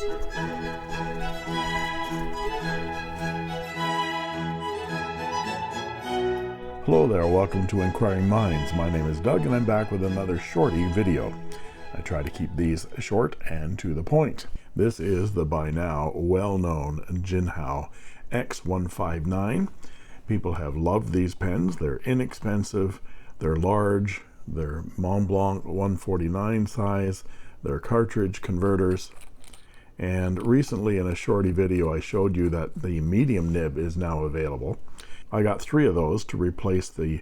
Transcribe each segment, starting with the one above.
Hello there, welcome to Inquiring Minds. My name is Doug and I'm back with another shorty video. I try to keep these short and to the point. This is the by now well-known Jinhao x159. People have loved these pens. They're inexpensive, they're large, they're Mont Blanc 149 size, they're cartridge converters. And recently in a shorty video I showed you that the medium nib is now available. I got 3 of those to replace the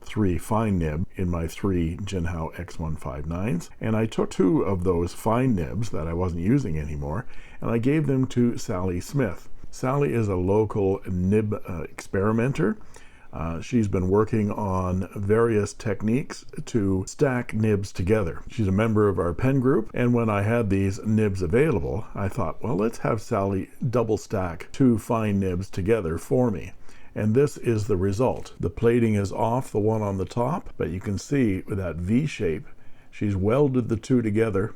3 fine nib in my 3 Jinhao x159s, and I took 2 of those fine nibs that I wasn't using anymore and I gave them to Sally Smith. Sally is a local nib experimenter. She's been working on various techniques to stack nibs together. She's a member of our pen group, and when I had these nibs available I thought, well, let's have Sally double stack 2 fine nibs together for me. And this is the result. The plating is off the one on the top, but you can see with that V shape, she's welded the 2 together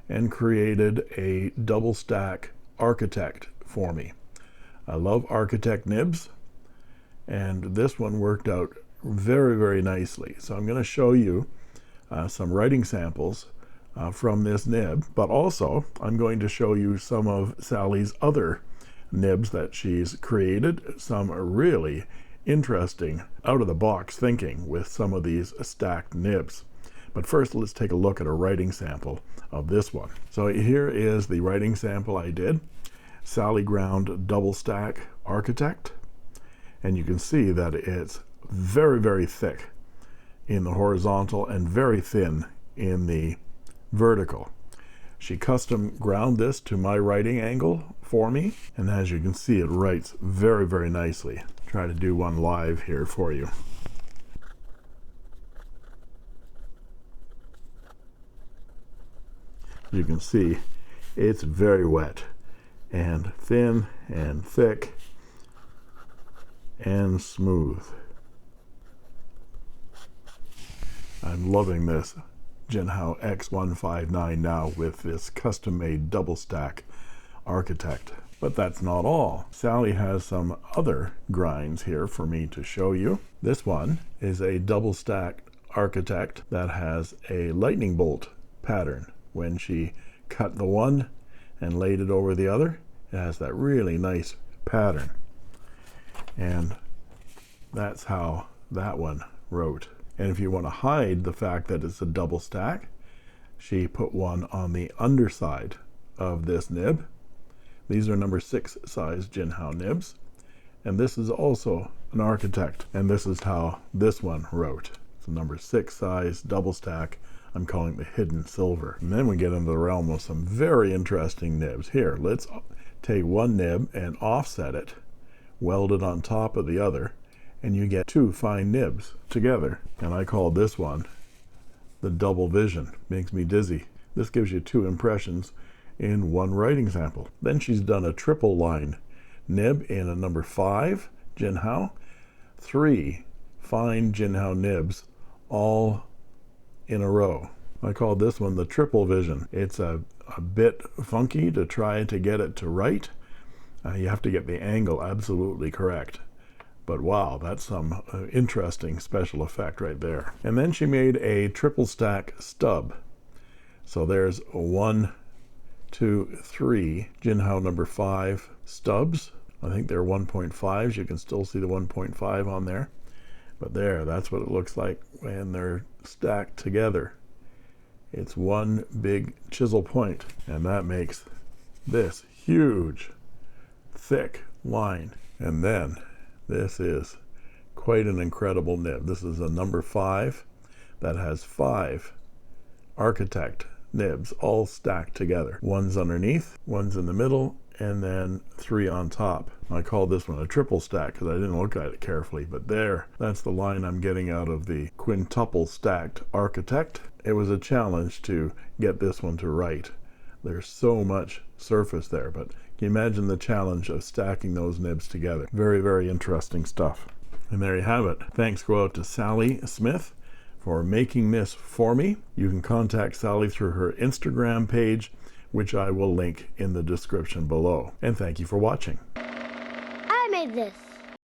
and created a double stack Architect for me. I love Architect nibs, and this one worked out very, very nicely. So I'm going to show you some writing samples from this nib, but also I'm going to show you some of Sally's other nibs that she's created, some really interesting out-of-the-box thinking with some of these stacked nibs. But first let's take a look at a writing sample of this one. So here is the writing sample I did. Sally ground double stack Architect, and you can see that it's very, very thick in the horizontal and very thin in the vertical. She custom ground this to my writing angle for me, and as you can see, it writes very, very nicely. Try to do one live here for you. You can see it's very wet and thin and thick and smooth. I'm loving this Jinhao x159 now with this custom-made double stack Architect. But that's not all. Sally has some other grinds here for me to show you. This one is a double stack Architect that has a lightning bolt pattern. When she cut the one and laid it over the other, it has that really nice pattern, and that's how that one wrote. And if you want to hide the fact that it's a double stack, she put one on the underside of this nib. These are number 6 size Jinhao nibs, and this is also an Architect, and this is how this one wrote. It's a number 6 size double stack. I'm calling it the hidden silver. And then we get into the realm of some very interesting nibs. Here, let's take one nib and offset it, weld it on top of the other, and you get 2 fine nibs together. And I call this one the double vision. Makes me dizzy. This gives you 2 impressions in one writing sample. Then she's done a triple line nib in a number 5 Jinhao, 3 fine Jinhao nibs all in a row. I call this one the triple vision. It's a bit funky to try to get it to write. You have to get the angle absolutely correct. But wow, that's some interesting special effect right there. And then she made a triple stack stub. So there's 1, 2, 3 Jinhao number 5 stubs. I think they're 1.5s. You can still see the 1.5 on there. But there, that's what it looks like when they're stacked together. It's one big chisel point, and that makes this huge, thick line. And then this is quite an incredible nib. This is a number 5 that has 5 Architect nibs all stacked together. One's underneath, one's in the middle, and then 3 on top. I call this one a triple stack because I didn't look at it carefully, but there, that's the line I'm getting out of the quintuple stacked Architect. It was a challenge to get this one to write. There's so much surface there, but can you imagine the challenge of stacking those nibs together? Very, very interesting stuff. And there you have it. Thanks go out to Sally Smith for making this for me. You can contact Sally through her Instagram page, which I will link in the description below. And thank you for watching. I made this.